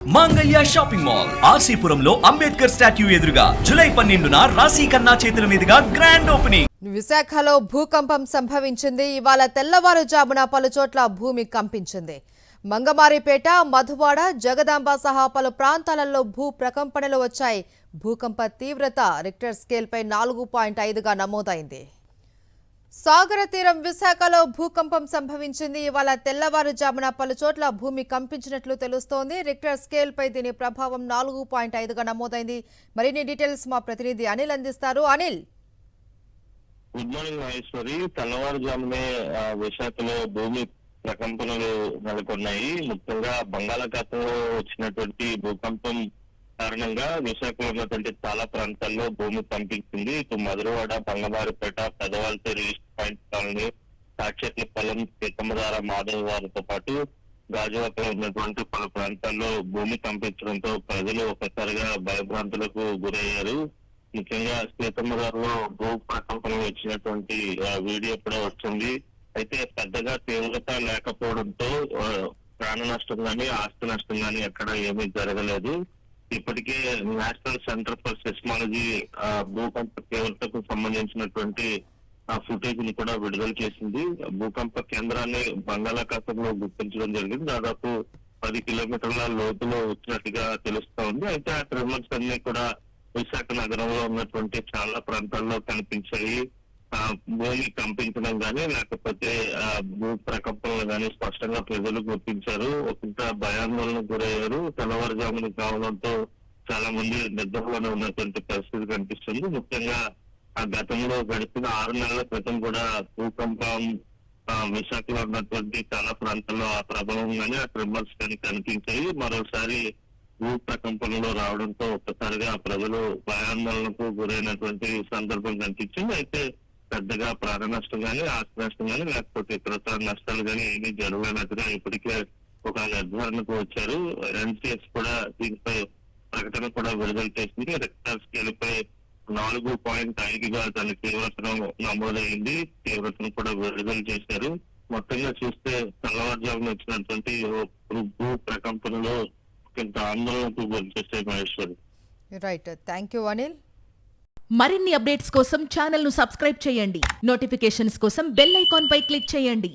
మాంగళ్య shopping mall ఆర్సీపురంలో Ambedkar statue ఎదురుగా July 12న రాశి ఖన్నా చేతుల మీదుగా గ్రాండ్ ఓపెనింగ్. విశాఖలో భూకంపం సంభవించింది. ఇవాళ తెల్లవారుజామున పలుచోట్ల భూమి కంపించింది. మంగమారిపేట, మధువాడ, జగదాంబ సహా పలు ప్రాంతాలలో భూ ప్రకంపనలు వచ్చాయి. భూకంప తీవ్రత రిక్టర్ స్కేల్పై 4.5గా నమోదైంది. సాగర తీరం విశాఖలో భూకంపం సంభవించింది. ఇవాళ తెల్లవారుజామున పలుచోట్ల భూమి కంపించినట్లు తెలుస్తోంది. రిక్టర్ స్కేల్పై దీని ప్రభావం 4.5గా నమోదైంది. మరిన్ని డీటెయిల్స్ మా ప్రతినిధి అనిల్ అందిస్తారు. Anil, good morning Maheshwari. తెల్లవారుజామునే విశాఖలో భూమి ప్రకంపనలు నెలకొన్నాయి. ముఖ్యంగా బంగాళాఖాతంలో వచ్చినటువంటి భూకంపం కారణంగా విశాఖలో ఉన్నటువంటి చాలా ప్రాంతాల్లో భూమి కంపించింది. ఇటు Madhurawada, Bangamaripeta, Pedawaltair, east point colony, సాక్షట్ల పొలం, సీతమ్మధార, మాధవవారితో పాటు గాజువాకలో ఉన్నటువంటి పలు ప్రాంతాల్లో భూమి కంపించడంతో ప్రజలు ఒకసారిగా భయభ్రాంతులకు గురయ్యారు. ముఖ్యంగా సీతమ్మధారలో భూ ప్రకంపనలు వచ్చినటువంటి వీడియో కూడా వచ్చింది. అయితే పెద్దగా తీవ్రత లేకపోవడంతో ప్రాణ నష్టం కానీ ఆస్తి నష్టం కానీ ఎక్కడ ఏమీ జరగలేదు. ఇప్పటికే నేషనల్ సెంటర్ ఫర్ సెస్మాలజీ భూకంప తీవ్రతకు సంబంధించినటువంటి ఫుటేజ్ ని కూడా విడుదల చేసింది. భూకంప కేంద్రాన్ని బంగాళాఖాతంలో గుర్తించడం జరిగింది. దాదాపు 10 కిలోమీటర్ల లోతులో వచ్చినట్టుగా తెలుస్తా ఉంది. అయితే ఆ ట్రిమర్స్ అన్ని కూడా విశాఖ నగరంలో ఉన్నటువంటి చాలా ప్రాంతాల్లో కనిపించాయి. భూమి కంపించడం కానీ లేకపోతే భూ ప్రకంపనలు కానీ స్పష్టంగా ప్రజలు గుర్తించారు. ఒకంత భయాందోళనకు గురయ్యారు. తెల్లవారుజామున కావడంతో చాలా మంది నిద్రలోనే ఉన్నటువంటి పరిస్థితి కనిపిస్తుంది. ముఖ్యంగా ఆ గతంలో గడిచిన 6 నెలల క్రితం కూడా భూకంపం విశాఖలో ఉన్నటువంటి చాలా ప్రాంతాల్లో ఆ ప్రభావం కానీ ఆ ట్రిమ్మర్స్ కానీ కనిపించాయి. మరోసారి భూ ప్రకంపనలో రావడంతో ఒక్కసారిగా ప్రజలు భయాందోళనకు గురైనటువంటి సందర్భం కనిపించింది. అయితే పెద్దగా ప్రాణ నష్టం కానీ ఆస్తి నష్టం కానీ లేకపోతే ఇతర నష్టాలు కానీ ఏమీ జరగనట్టుగా ఇప్పటికే ఒక నిర్ధారణకు వచ్చారు. ఎన్సిఎస్ కూడా దీనిపై ప్రకటన కూడా విడుదల చేసింది. రిక్టర్ స్కేల్ పై 4.5గా దాని తీవ్రతను నమోదైంది. తీవ్రతను కూడా విడుదల చేశారు. మొత్తంగా చూస్తే తెల్లవారుజామున వచ్చినటువంటి భూ ప్రకంపనలో కొంత ఆందోళనకు గురి చేసే Maheshwari. Right, thank you Anil. మరిన్ని అప్డేట్స్ కోసం ఛానల్ ను సబ్స్క్రైబ్ చేయండి. నోటిఫికేషన్స్ కోసం బెల్ ఐకాన్ పై క్లిక్ చేయండి.